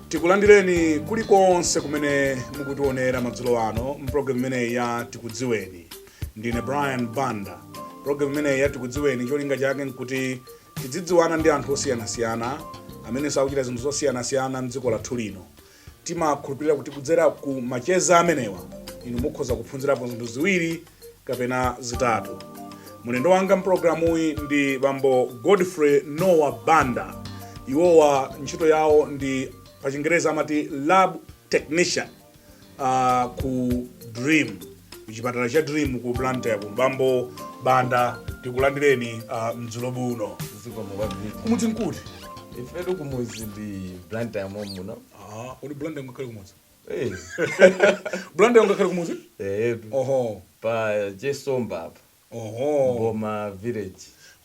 Tikulandireni kulikonse kumene mukutionera madzulo ano mprogram imene ya Tikudziweni. Ndine Brian Banda. Program imene ya Tikudziweni cholinga chake nkuti tidzidziwana ndi anthu osiyanasiyana amene sakuchita zinthu zosiyanasiyana mdziko lathu lino. Timakhulupirira kuti kudzera ku macheza amenewa inu mukhoza kuphunzirapo zinthu ziwiri kapena zitatu. Mulendo wanga mprogramu uyi ndi bambo Godfrey Nowa Banda. Iwowa ntchito yawo ndi pa Chingereza amati lab technician ku Dream, kuchipatala cha Dream ku Blantyre. Bambo Banda tikulandireni mdzulo buno. Kumudzi nkuti? Ifedu kumuzi ndi Blantyre muno. Uli Blantyre ngakhale kumudzi? Blantyre ngakhale kumudzi? Oho. Pa Jesomba apa. Oho.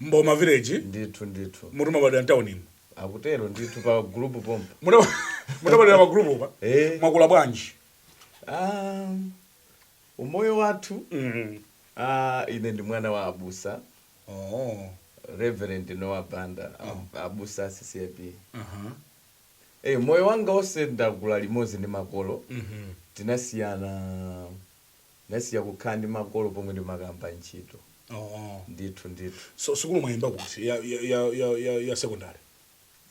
Mboma village? Ndithu. Muruma bada town. Akutero ndithu pa group pompa. Mudabadira pa group pa? Mwakula bwanji? Umoyo wathu. Ine ndi mwana wa abusa. Reverend Nowa Banda, abusa CCB. Moyo wanga wose ndagula limodzi ndi makolo. Tinasiya kukhala ndi makolo pomwe ndi makamba ntchito. Ndithu. So sukulu mwayimba kuti ya secondary?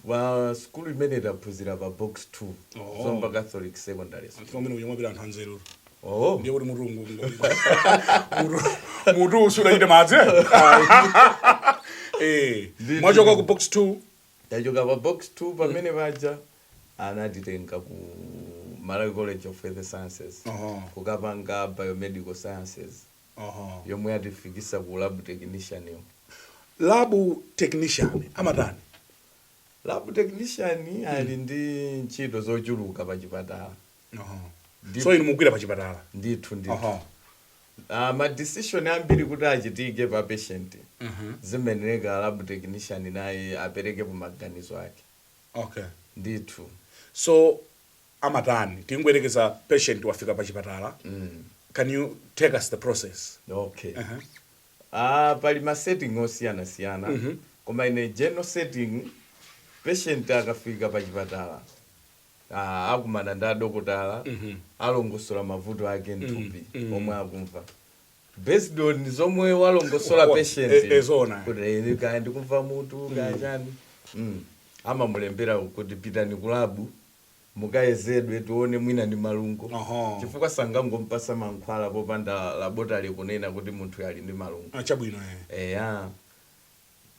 Wa school imene taphunzira pa box 2. Zomba Catholic Secondary. Atomene uyamapira anthu anzeru. Ndiye kuti murungu. Mutu usula ite madze. Mwachoka ku box 2? Tachoka pa box 2 pamene paja anatitenga ku Malawi College of Health Sciences. Kukapanga biomedical sciences. Yomwe yatifikisa ku lab technician yo. Lab technician amatani? Lab technician ali ndi ntchito zochuluka pa chipatala. So inu mugwira pa chipatala? Ndithu. Ma decision ambiri kuti achitike pa patient. Zimeneka lab technician naye apereke pa maganizo ake. Ndithu. So amatani tingwerekeza patient wafika pa chipatala. Can you take us the process? Pali ma setting osiyana. Koma ine general setting patient akafika pa chipatala akumana ndi adokotala alongosola mavuto ake nthupi omwe akumva based on zomwe walongosola patient kuti kaya ndikumva mutu kachani amamulembera kuti pitani ku labu mukayezedwe tione mwina ndi malungo chifukwa sangangompasa mankhwala popanda laboratory kunena kuti munthu ali ndi malungo chabwino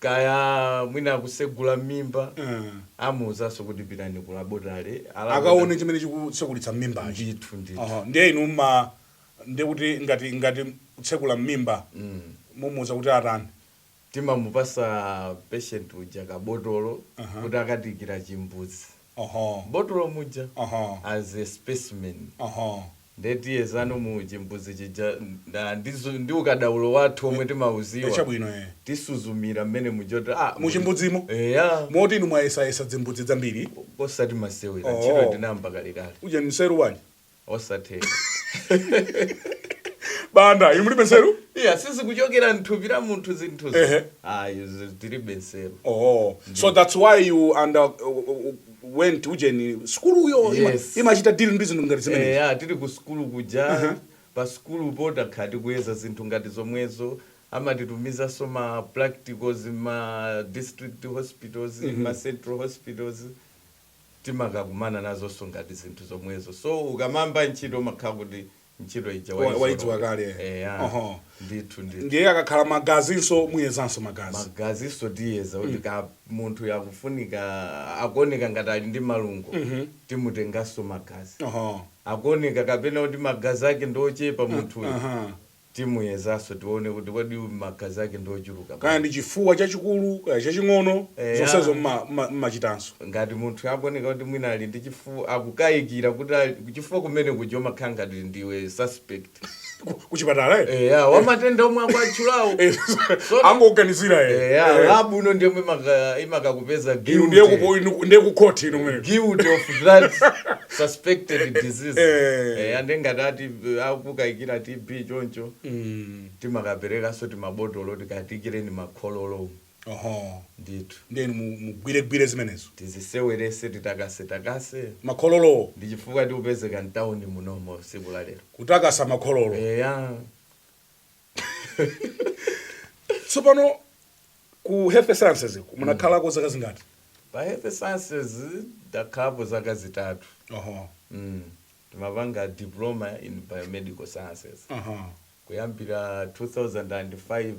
kaya mwina kusegula mimba amuzaso kuti pitani ku laboratory akaone chimene chikusekulitsa mimba ndithu ndiye inu ndiye kuti ngati kusegula mimba mumuza kuti atani timamupasa patient uja kabotolo kuti akatikira chimbudzi botolo muja as a specimen ndeti ezano mu chimbudzi chija ndi ukadaulo wathu omwe timauziwa chabwino tisuzumira mmene mujota mu chimbudzimo moti inu mwayesa dzimbudzi zambiri osati masewera ntchito tinamba kalekale uje nseru wani osatheka Banda inu mulibe nseru? Sisi kuchokera nthupi la munthu zinthuzi tilibe nseru. So that's why you went ujeni school yo imachita deal ndi zinthu ngati zimene. Tili ku school kuja pa school boda khati kuyeza zinthu ngati zomwezo amatitumiza so ma practicals ma district hospitals ma central hospitals timakakumana nazo so ngati zinthu zomwezo. So ukamamba ntchito makhala kuti ntchito ija waidziwa kale. Ndithu. Ndiye akakhala magazinso muyezanso magazinso tiyeza kuti ka munthu yakufunika akuoneka ngati ali ndi malungo timutengaso magazi akuoneka kapena kuti magazi ake ndochepa munthu timu yezaso tione kuti kodi magazi ake ndochuluka kaya ndi chifuwa chachikulu kaya chaching'ono zonsezo mmachitanso ngati munthu akuoneka kuti mwina ali ndi chifuwa akukayikira kuti chifuwa kumene kujo makhala ngati ndiwe suspect kuchipatala wamatenda omwe akwatchulawo angoganizira labu uno ndiomwe imakakupeza ndiye kukhoti ino guilt of that suspected disease ande ngati ati akukayikira TB choncho timakaperekanso timabotolo tikatikireni makhololo ndithu ndeni mugwiregwire zimenezo tizisewerese titakase makhololo ndi chifukwa tiupezeka mtawuni munomo siku la lero kutakasa makhololo tsopano ku health sciences munakhalako zaka zingati pa health sciences ndakhalapo zaka zitatu timapanga diploma in biomedical sciences kuyambira 2005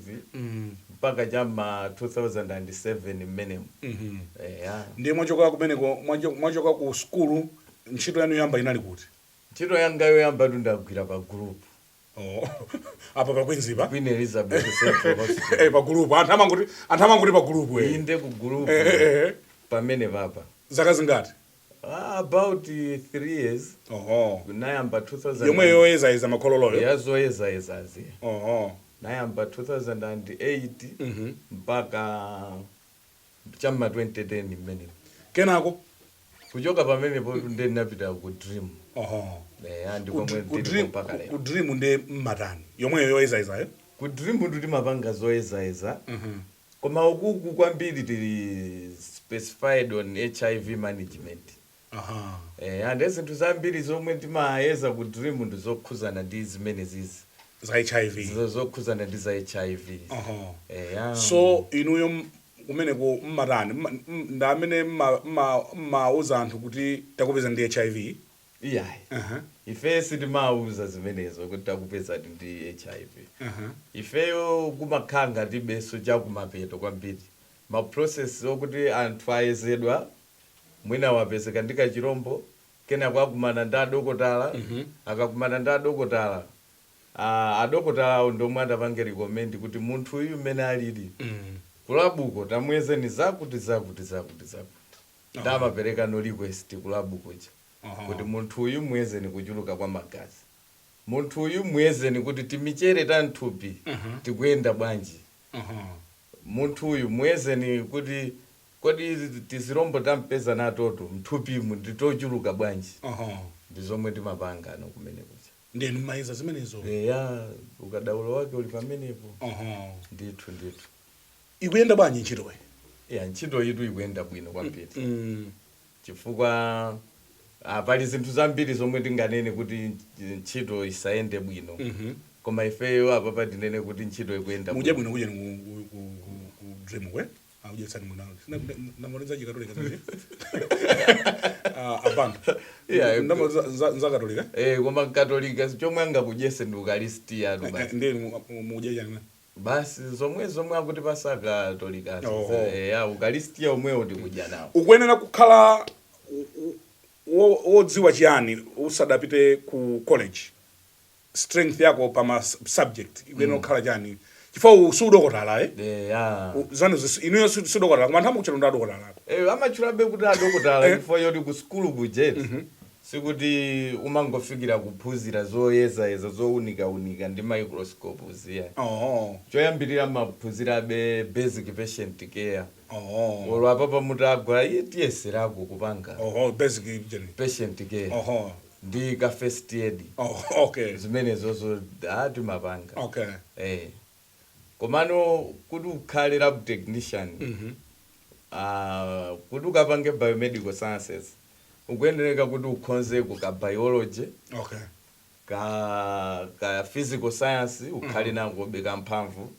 mpaka chama 2007 mmenemo ndiye mwachoka kumeneko mwachoka ku skulu ntchito yanu yamba inali kuti ntchito yanga yoyamba ndagwira pa group apa pa Queenzipa Queen Elizabeth Central Hospital pa group anthu amanguti pa group inde ku group pamene papa zaka zingati about 3 years nayamba 2000 yomwe yoyeza makhololoyo yazoyezayezazi nayamba 2008 mpaka chama 2010 mmenemo kenako kuchoka pamenepo ndinapita ku dream ku dream ndi mmatani yomwe yoyezayezayo ku dream timapanga zoyezayeza koma ukuku kwambiri tili specified on HIV management and ezinthu zambiri zomwe timayeza ku dream ndi zokhuzana ndi zimene zizi za HIV zokhuzana ndi za HIV so inuyo kumeneko mmatani ndamene mauza anthu kuti takupeza ndi HIV iyayi ife sitimauza zimenezo kuti takupeza ndi HIV ifeyo kumakhala ngati beso chakumapeto kwambiri ma process okuti anthu ayezedwa mwina wapezeka ndi kachirombo kena kwakumana ndi adokotala akakumana ndi adokotala adokotala ndomwe adapange recommend kuti munthu uyu mmene alili kulabuko tamuyezeni zakuti ndamapereka no request kulabuko ichi kuti munthu uyu muyezeni kuchuluka kwa magazi munthu uyu muyezeni kuti timichere tanthupi tikuyenda bwanji munthu uyu muyezeni kuti kodi tizirombo tampeza natoto mthupimu nditochuluka bwanji ndizomwe timapanga ano kumeneko ndenu maiza zimenezo ukadaulo wake uli pamenepo ndithu ikuyenda bwanji ntchito ntchito yitu ikuyenda bwino kwambiri chifukwa pali zinthu zambiri zomwe tinganene kuti ntchito isayende bwino koma ifeyo apa patinene kuti ntchito ikuyenda muje bwino kuje ku dream kwe aujesani munalo namaliza chikatolika zaje abanda ndamo za katolika koma katolika chomwe angakujese ndi ukaristiya atu basi ndeni muje jani basi zomwe akuti pasaka katolika ukaristiya omwewo tikudya nawo ukuyenera kukhala wodziwa chiyani usadapite ku college strength yako pa subject ikuyenera kukhala chiyani chifukwa usudokotala zanu inuyo sudokotala koma anthu amukuchera ndi adokotala amachulabe kuti adokotala chifukwa yoti ku skulu kujeti sikuti umangofikira kuphunzira zoyezayeza zowunikawunika ndi microscope ziya choyambirira maphunzirabe basic patient care olo apapa mutagwa iye tiyeserako kupanga basic patient care ndi ka first aid zimenezozo timapanga komano kuti ukhale lab technician kuti ukapange biomedical sciences ukuyendereka kuti ukhonzeko ka biology ka physical science ukhale nako beka mphamvu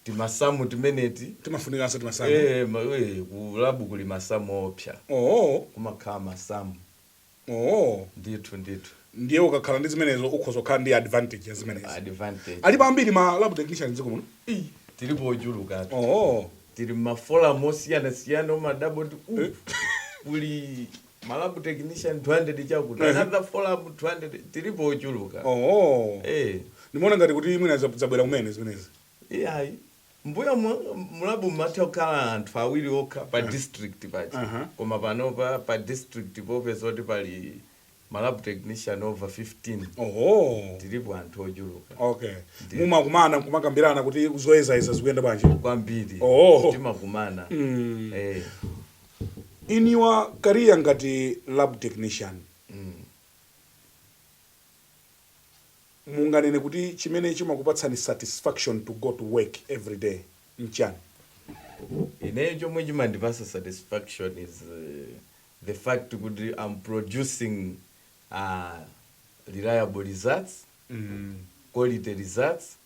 timasamu timeneti timafunikanso timasamu kulabu kuli masamu opsa kumakhala masamu ndithu ndiye ukakhala ndi zimenezo ukhoza kukhala ndi advantage ya zimenezo alipo ambiri ma lab technician dziko muno tilipo ochuluka tili maforum osiyana omadabo ndi kuli malabu technician 200 chakuti another forum 200 tilipo ochuluka Nimeona ngati kuti mwina zabwera kumene zimenezi. Iyayi. Mbuya mulabu matha kukhala anthu awiri okha pa district pachi. Koma panopa pa district popeza kuti pali malab technician over 15. Oho. Tilipo anthu ochuluka. Okay. Mumakumana kumakambirana kuti zoyeza zikuyenda bwanji. Kwambiri. Oh. Timakumana. In your career ngati lab technician. Munganene kuti chimene chimakupatsani satisfaction to go to work every day nchani. Ineyo chomwe chimandipasa satisfaction is the fact that I'm producing reliable results, quality results,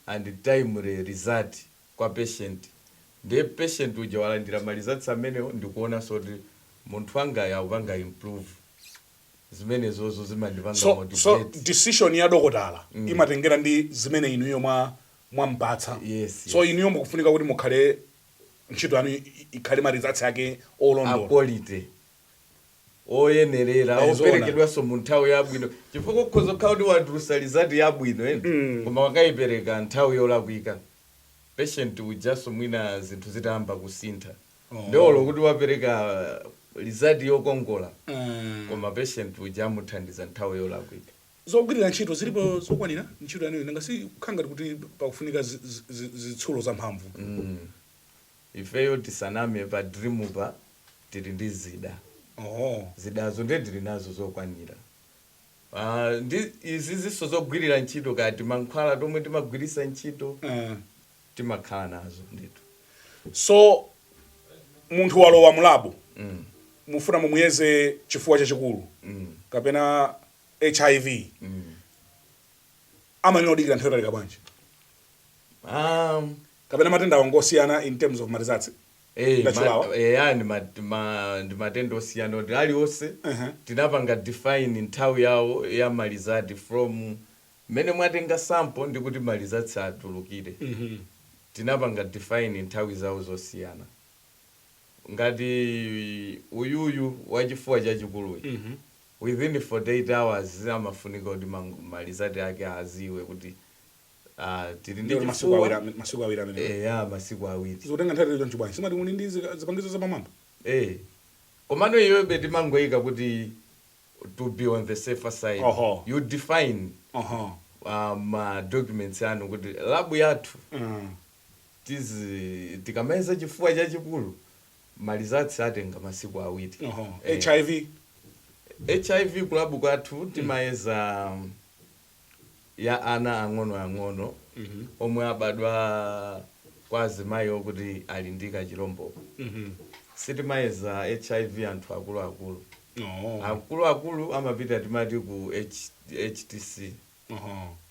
and timely result kwa patient. The patient uja walandira ma results amenewo ndikuona soti munthu wanga yakupanga improve. Zimene zozo zimandipanga motivate. So decision ya dokotala imatengera ndi zimene inuyo mwampatsa. Yes. So inuyo mukufunika kuti mukhale ntchito anu ikhale ma results yake olondola. Quality. Oyenerera operekedwa so munthawi yabwino chifukwa kukhoza kukhala kuti watulusa result yabwino koma wakayipereka nthawi yolakwika patient ujaso mwina zinthu zitayamba kusintha ndolo kuti wapereka result yokongola koma patient uja amuthandiza nthawi yolakwika. Zogwirira ntchito zilipo zokwanira ntchito yanuyo ngasi kukhanga kuti pakufunika zitsulo za mphamvu. Ifeyo tisaname pa dream pa tili ndi zida. Zidazo ndedili nazo zokwanira. Izi ziso zogwirira ntchito kati mankhwala tomwe timagwirisa ntchito timakhala nazo nditu. So munthu walowa mulabu mufuna mumuyeze chifuwa chachikulu kapena HIV amanena odikira nthawi yatalika bwanji kapena matenda angosiyana in terms of results. Ndi matenda osiyana kuti aliwonse tinapanga define nthawi yawo ya malizati from mene mwatenga sample ndikuti malizati atulukire. Tinapanga define nthawi zawo zosiyana. Ngati uyuyu wachifuwa chachikulu within 48 hours amafunika kuti malizati ake aziwe kuti tili ndi masiku awiri amene. Masiku awiri. Zotenga nthawi yonchi bwanji. Simati muli ndi zipangizo za pamwamba. Komano iwe beti mangoyika kuti to be on the safer side. You define ma documents anu kuti labu yathu tikameza chifuwa chachikulu malizati atenga masiku awiri. HIV kulabu kwathu timayeza ya ana ang'ono omwe abadwa kwa azimayi okuti ali ndi kachilombo. Sitimayeza HIV anthu akuluakulu. Akuluakulu amapita timati ku HTC.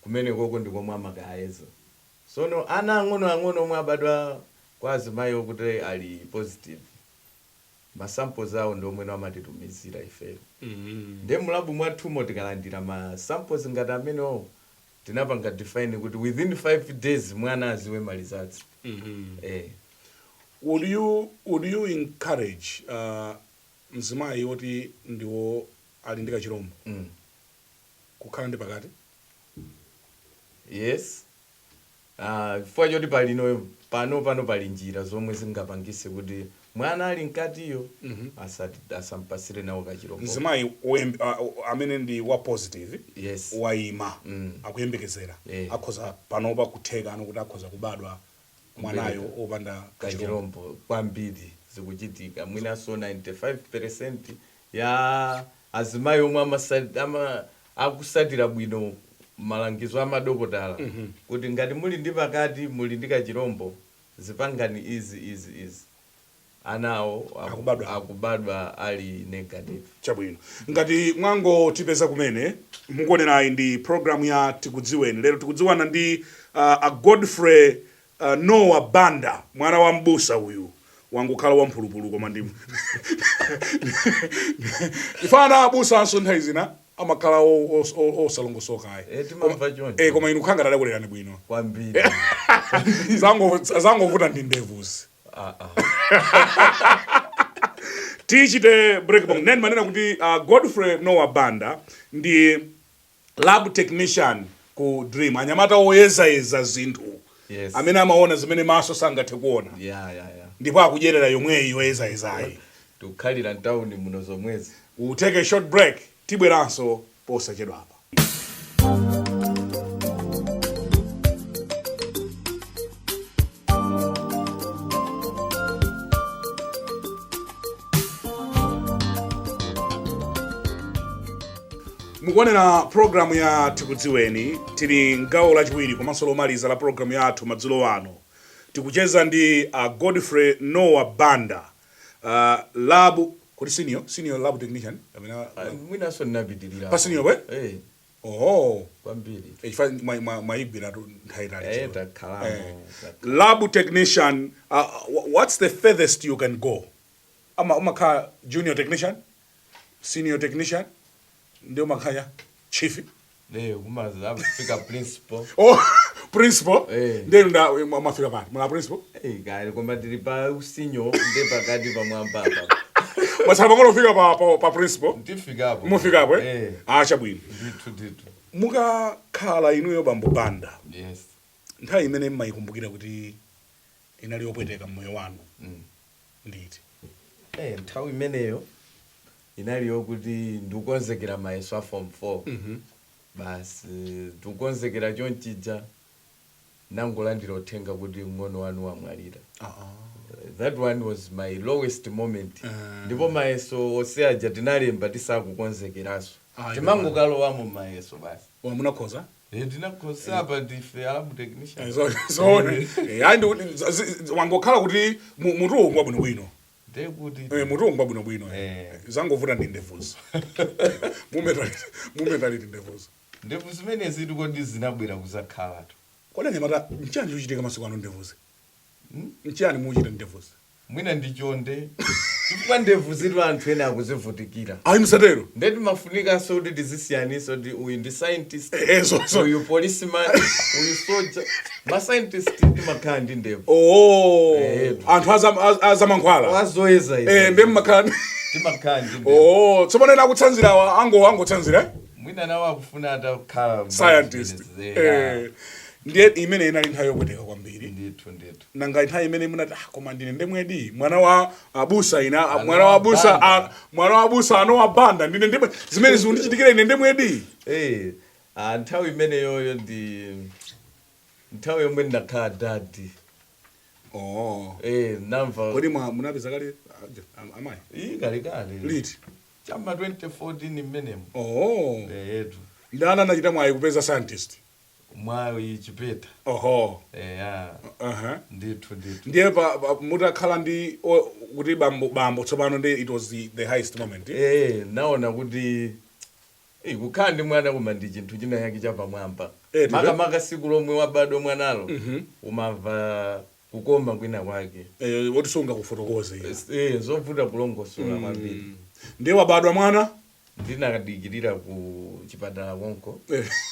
Kumene koko ndikomwe amakayeza. Sono ana ang'ono omwe abadwa kwa azimayi okuti ali positive. Masamples awo ndi omwe amatitumizira ifeyo. Nde mulabu mwathumo tikalandira ma samples ngati amenewo tinapanga define kuti within 5 days mwana aziwe malizati. Would you encourage mzimayi woti ndiwo ali ndi kachilombo kukhala ndi pakati? Yes. Chifukwa choti pano pali njira zomwe zingapangise kuti mwana ali mkatiyo asampasire nawo kachilombo. Mzimayi amene ndi wa positive yes waima akuyembekezera akhoza panopa kutheka ano kuti akhoza kubadwa mwanayo opanda kachilombo kwambiri zikuchitika mwinaso 95% ya azimayi omwe akusatira bwino malangizo amadokotala kuti ngati muli ndi pakati muli ndi kachilombo zipangani izi anawo akubadwa ali negative. Chabwino ngati mwango tipeza kumene mukuonerayi ndi program ya Tikudziweni. Lero tikudziwana ndi a Godfrey Nowa Banda, mwana wa mbusa uyu wangukhala wa mphulupulu koma ndi ifana abusa anso nthawi zina amakhala osalongosoka ayi. Koma inu khanga tadakulerani bwino kwambiri. zangovuta ndi ndevuzi. Tichite break bong. Nen manena kuti Godfrey Nowa Banda ndi lab technician ku dream anyamata oyezayeza zinthu Yes. amene amaona zimene maso sangathe kuona Yeah. ndipo akudyerera yomweyi yoyezayezayi. Tukhalira ntawuni muno zomwezi. We'll take a short break. Tibweranso posachedwa apa. Mukuonera programu ya Tikudziweni, tili ngawo lachiwiri komanso lomaliza la programu yathu madzulo ano. Tikucheza ndi Godfrey Nowa Banda, lab kuli senior lab technician. Mwina so nabidirira. Pa senior we? Oh, kwambiri. Ifa maibira nthaitali. Takhalamo. Lab technician, what's the furthest you can go? Umakha junior technician? Senior technician? Ndio makhaya chief. Kumazi afika principal. Oh, principal? Ndio mafika pale. Mwa principal? Guys, kwamba tilipa usinyo nde pakati pa mwamba apa. Masaba ngono fika pa principal? Ndifika hapo. Mufika hapo Acha bwino. Ndithu. Muka khala inuyo bambo Banda. Yes. Nthawi imene mmayikumbukira kuti inali yopweteka mmoyo wanu. Nditi. Nthawi imeneyo inali yokuti ndikukonzekera mayeso a form 4. Basi ndikukonzekera chonchija nangolandira uthenga kuti mng'ono wanu wamwalira. That one was my lowest moment. Ndipo mayeso oseaja tinalemba tisakukonzekeraso. Timangokalowa mayeso basi. Munakhoza? Ndinakhoza apa ndife lab technician. Hayi wangokhala kuti mutu ngwa bwino. Mutu ngwa bwino. Zangovuta ndi ndevuzo. Mumetaliti ndevuzo. Ndevuzo zimene ziti kodi zinabwera kuzakhala tu. Kodi nyamata nchani chochitika masiku ano ndevuzo? Nchani muchita ndevuzo? Mwina ndichonde. Chifukwa ndevuzo tu anthu ena akuzivutikira. Ayi msatero. Ndeti mafunika so kuti tizisiyaniso ndi uyu ndi scientist. Uyu policeman, uyu soldier. Ma scientist ndimakhala ndi ndevu. Anthu azamankhwala. Wazoyeza izi. Ndi makhala. Ndimakhala ndi ndevu. Tsopano ena akutsanzira angotsanzira? Mwina nawo akufuna atakhala scientist. Ndiye imene inali nthawi yopweteka kwambiri. Ndithu. Nanga nthawi imene munati koma ndine ndemwedi mwana wa abusa mwana wa abusa Nowa Banda ndine ndemwe zimene zindichitikira ine ndemwedi. Nthawi imene yoyo ndi nthawi yomwe ndakhala daddy. Namva. Kodi munapeza kale amayi? Kale. Liti? Chama 2014 mmenemo. Ndana anachita mwayi kupeza scientist. Mwayi chipeta. Ndithu. Ndiye mutakhala ndi kuti bambo tsopano ndi it was the highest moment. Naona kuti kukhala ndi mwana koma ndi chinthu china yake chapamwamba. Maka siku lomwe wabadwa mwanalo umamva kukoma kwina kwake. Woti sunga kufotokoze. Zovuta kulongosola kwambiri. Ndiye wabadwa mwana? Ndinakadikirira ku chipatala konko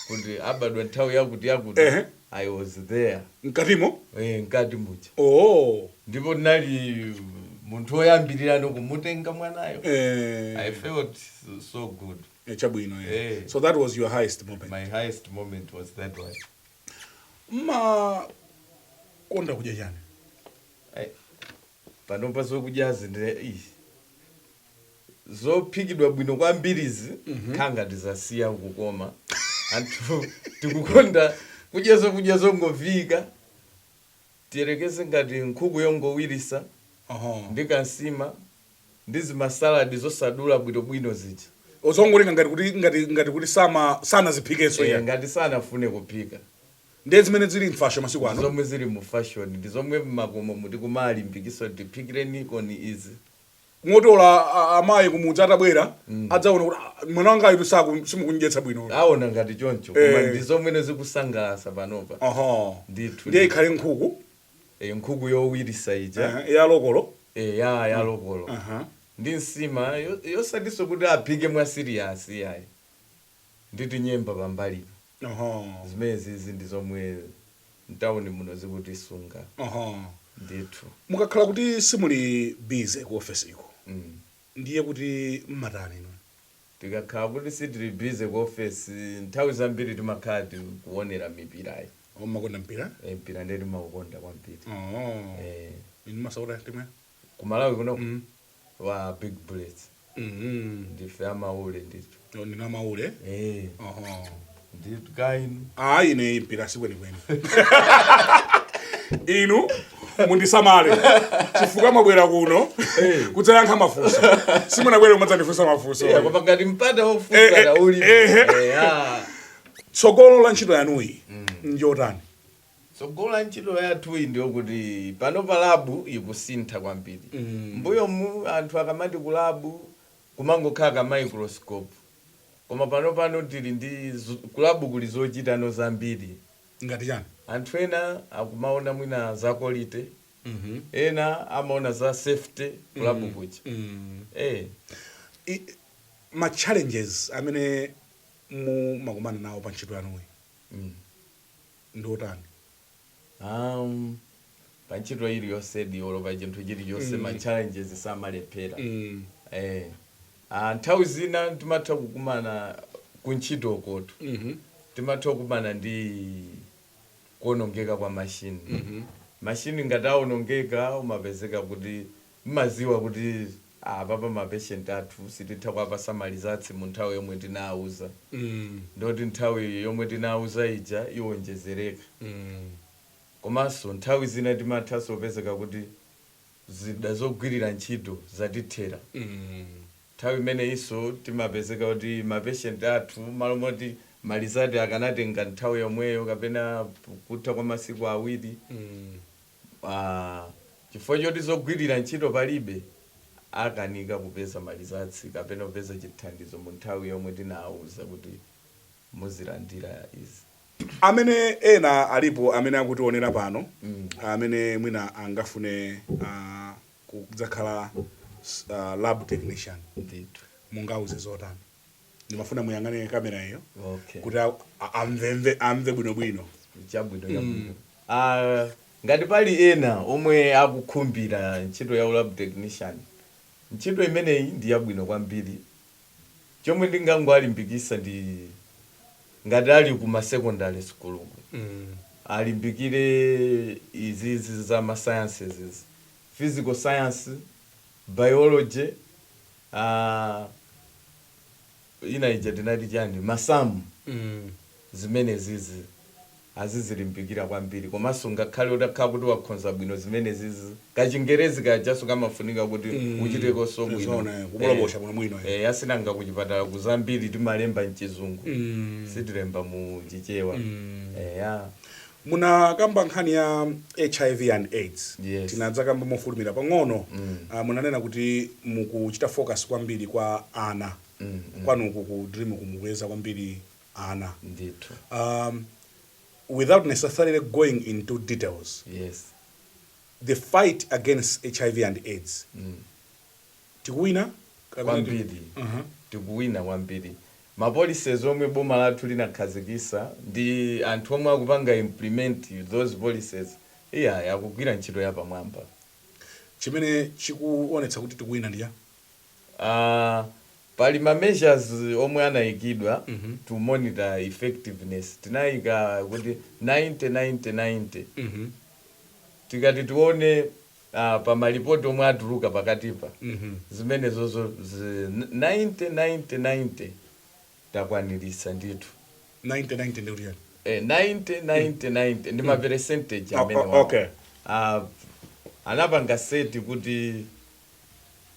kuti abadwa nthawi yakuti I was there. Nkatimo? Nkati mucha. Ndipo ndinali munthu oyambirira kumutenga mwanayo. I felt so good. Chabwino. So that was your highest moment. My highest moment was that one. Konda kudya chani? Panopa zokudyazi zophikidwa bwino kwambirizi khanga tizasiya kukoma. Anthu tikukonda kudya zongovika. Tiyerekeze ngati nkhuku yongowirisa. Ndikansima ndizi masaladi zosadula bwino zija. Ozongolinga ngati kuti sana ziphikenso ya. Ngati sana afune kuphika. Ndezi zimene zili mfashion masiku ano. Zomwe zili mu fashion ndi zomwe makomo muti kumali mpikiso tiphikireni koni izi. Ngotola amayi kumudza atabwera adzaona kuti mwana wanga itu simukundyetsa bwino. Aona ngati choncho koma ndi zomwe zikusangalatsa panopa. Ndithu. Ndiye ikhale nkhuku. Nkhuku yowirisa ija. Ya lokolo. Ya lokolo. Ndi nsima yosadiso kuti aphike mwa serious yayi. Nditi nyemba pambali. Zimezi ndi zomwe ntawuni muno zikuti sunga. Ndithu. Mukakhala kuti simuli busy ku office iko. Ndiye kuti mmatani ino. tikakhala kuti sitili busy ku office nthawi zambiri timakhala tikuonera mipirayi. Makonda mpira? Mpira ndiye timaukonda kwambiri. Inu masauta timwe? Kumalawi kuno wa Big Bullets. Ndife amaule ndithu. Ndina maule? Ndithu kainu. Ine mpira sikweni. Inu mundisamale chifukwa mabwera kuno kudzayankha mafunso simunabwere kumadzandifunsa mafunso koma ngati mpata wofunsa uli tsogolo la ntchito yanuyi njotani? Tsogolo la ntchito yathuyi ndiyo kuti pano pa labu ikusintha kwambiri. Mbuyo mu anthu akamati ku labu kumangokhala ka microscope, koma pano tili ndi ku labu kuli zochitano zambiri. Ngati chani? Anthu ena akumaona mwina za quality, ena amaona za safety kulabu kucha. Ma challenges amene mumakumana nawo pa ntchito yanuyi ndotani? Pa ntchito iliyonse olo pa chinthu chiliyonse ma challenges samalephera. Nthawi zina timatha kukumana ku ntchito kotu, timatha kukumana ndi kuonongeka kwa mashini. Mashini ngati aonongeka umapezeka kuti mmaziwa kuti papa mapatient athu sititha kuwapasa malizatsi mu nthawi yomwe tinawuza. Ndoti nthawi yomwe tinawuza ija iwonjezereka. Komanso nthawi zina timathanso kupezeka kuti zida zogwirira ntchito zatithera. Nthawi imene iso timapezeka kuti mapatient athu malo moti malizati akanatenga nthawi yomweyo kapena kutha kwa masiku awiri. Chifukwa choti zogwirira ntchito palibe akanika kupeza malizatsi kapena kupeza chithandizo mu nthawi yomwe tinawuza kuti muzilandira izi. Amene ena alipo amene akutionera pano amene mwina angafune kudzakhala lab technician ndithu mungauze zotani? Ndimafuna muyang'ane kamera iyo kuti amve bwinobwino. Chabwino. Ngati pali ena omwe akukhumbira ntchito ya lab technician, ntchito imeneyi ndi yabwino kwambiri. Chomwe ndingangolimbikitsa ndi ngati ali kuma secondary school alimbikire izi za ma sciences, physical science, biology, ina ija tinati chani masamu zimene zizi azizilimbikira kwambiri. Komanso ngakhale utakhala kuti wakhonza bwino zimene zizi kachingerezi kajaso kamafunika kuti uchiteko so bwino kubolobosha bwino. Yasinanga kuchipatala kuzambiri timalemba mchizungu sitilemba mu chichewa. Munakamba nkhani ya HIV and AIDS. Yes. Tinadzakamba mofulumira pang'ono. Munanena kuti mukuchita focus kwambiri kwa ana. Kwanuku ku dream kumuweza kwambiri ana. Ndithu. Without necessarily going into details. Yes. The fight against HIV and AIDS. Tikuwina kwambiri. Tikuwina kwambiri. Mapolicies omwe boma lathu linakhazikitsa ndi anthu omwe akupanga implement those policies yakugwira ntchito yapamwamba. Chimene chikuonetsa kuti tikuwina ndiya? Pali ma measures omwe anayikidwa to monitor effectiveness. Tinayika kuti 90. Tikati tione pa malipoti omwe atuluka pakatipa zimene zozo 90 takwanirisa ndithu. 90 ndio yani? 90 ndi ma percentage amene okay. Anapanga seti kuti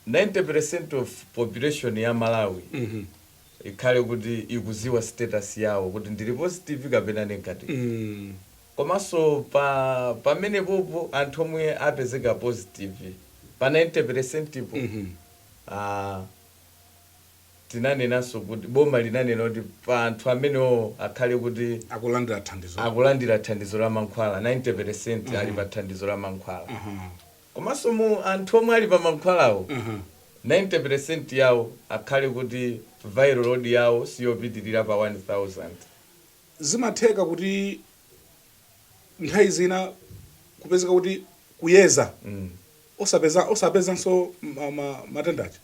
90% of population ya Malawi ikhale kuti ikuziwa status yawo kuti ndili positive kapena negative. Komanso pamene popo anthu omwe apezeka positive pa 90% po tinanenanso kuti boma linanena kuti pa anthu amene akhale kuti akulandira thandizo la mankhwala 90% ali pa thandizo la mankhwala. Komanso mu anthu omwe ali pa mankhwalawo 90% yawo akhale kuti viral load yawo siyopitirira pa 1000. Zimatheka kuti nthawi zina kupezeka kuti kuyeza osapezanso matendachi.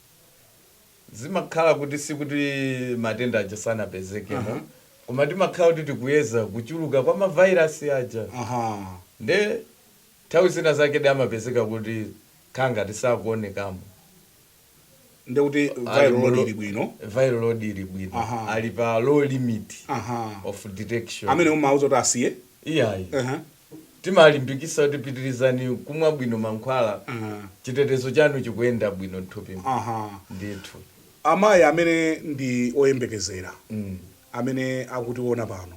zimakhala kuti sikuti matenda aja sanapezekemo koma timakhala kuti tikuyeza kuchuluka kwa mavirasi aja nde nthawi zina zake amapezeka kuti khanga tisakuonekamo nde kuti viral load ili bwino ali pa low limit of detection amene umauza kuti asiye iyayi timalimbikisa kuti pitirizani kumwa bwino mankhwala chitetezo chanu chikuyenda bwino mthupi ndithu amayi amene ndi oyembekezera amene akutiona pano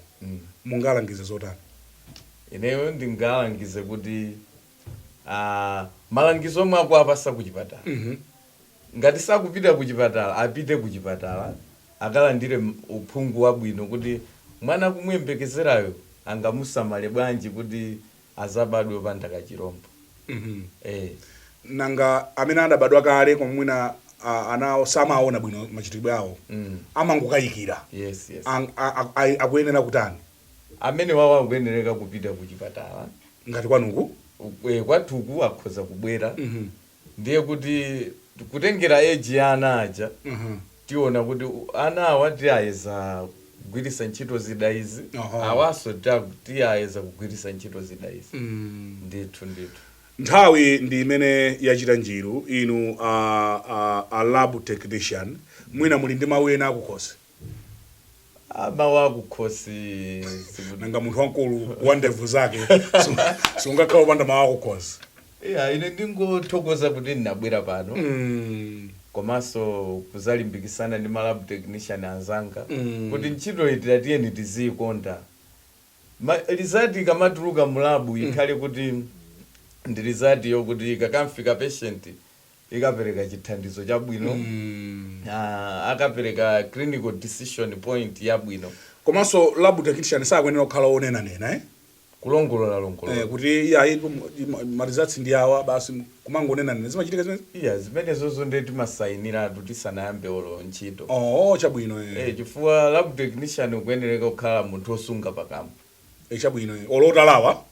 mungalangize zotani ineyo ndingalangize kuti malangizo omwe akuapasa kuchipatala ngati sakupita kuchipatala apite kuchipatala akalandire uphungu wabwino kuti mwana kumuyembekezerayo angamusamale bwanji kuti azabadwe opanda kachirombo nanga amene adabadwa kale koma mwina anawo samaona bwino machitidwe awo amangokayikira yes akuyenera kutani amene wawo akuyenereka kupita kuchipatala ngati kwanuku kwathuku akhoza kubwera ndiye kuti kutengera age ya ana aja tiona kuti ana awa tiyayeza kugwirisa ntchito zida izi awaso tiyayeza kugwirisa ntchito zida izi ndithu nthawi ndi imene yachita njiru inu a lab technician mwina muli ndi mawu ena akukhosi mawu akukhosi nanga munthu wankulu wa ndevu zake sungakhala upanda mawu akukhosi ine ndingothokoza kuti ndinabwera pano komanso kuzalimbikisana ndi malab technician anzanga kuti ntchito iti tiyeni tizikonda result ikamatuluka mulabu ikhale kuti ndi result yokuti ikakamfika patient ikapereka chithandizo chabwino akapereka clinical decision point yabwino komanso lab technician sakuyenera kukhala onena kulongolola kuti results ndi awa basi kumangonena zimachitika zimene zimenezozo ndi timasayiniratu tisanayambe olo ntchito chabwino chifukwa lab technician ukuyenereka kukhala munthu osunga pakamwa chabwino olotalawa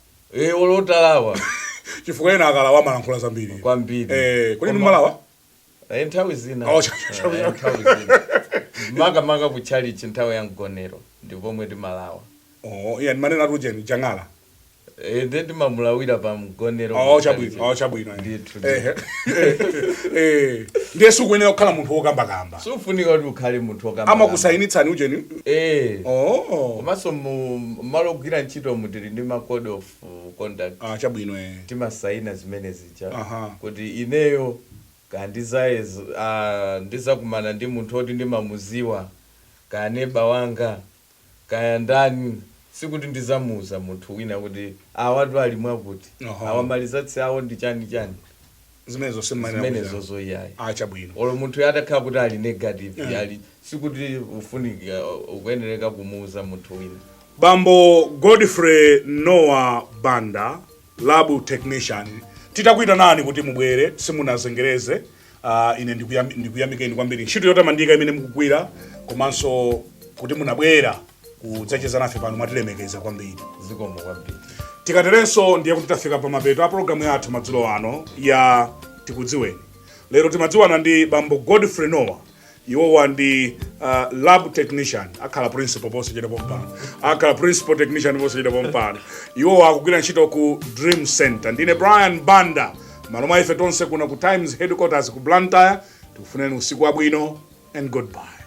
chifukwa ena akalawa malankhula zambiri kwambiri kuli malawa nthawi zina maka kuchalichi nthawi ya mgonero ndipomwe timalawa manena tujeni jangala ndi timamulawira pa mgonero chabwino ndiye sukuyenera kukhala munthu wokambakamba sufunika kuti ukhale munthu wokamba amakusayinitsani ujeni komanso malo ogwira ntchito mutili ndi ma code of conduct chabwino timasayina zimene zija kuti ineyo ndizakumana ndi munthu oti ndimamuziwa kaya neba wanga kaya ndani sikuti ndizamuza munthu wina kuti awatu ali mwakuti awamalizatsi awo ndi chani zimenezo zoyayi chabwino olo munthu yatakhala kuti ali negative ali sikuti ufunika ukuyenereka kumuuza munthu wina Bambo Godfrey Nowa Banda lab technician titakuita nani kuti mubwere simunazengereze ine ndikuyamikeni kwambiri ntchito yotamandika imene mukugwira komanso kuti munabwera kudzacheza nafe pano mwatilemekeza kwambiri zikomo kwambiri tikaterenso ndiye kuti tafika pa mapeto a programu yathu madzulo ano ya Tikudziweni lero timadziwana ndi Bambo Godfrey Nowa iwowa ndi lab technician akhala principal posachita pompano akhala principal technician posachita pompano iwowa akugwira ntchito ku Dream Center ndine Brian Banda malo mwa ife tonse kuna ku Times headquarters ku Blantyre tikufuneni usiku wabwino and goodbye.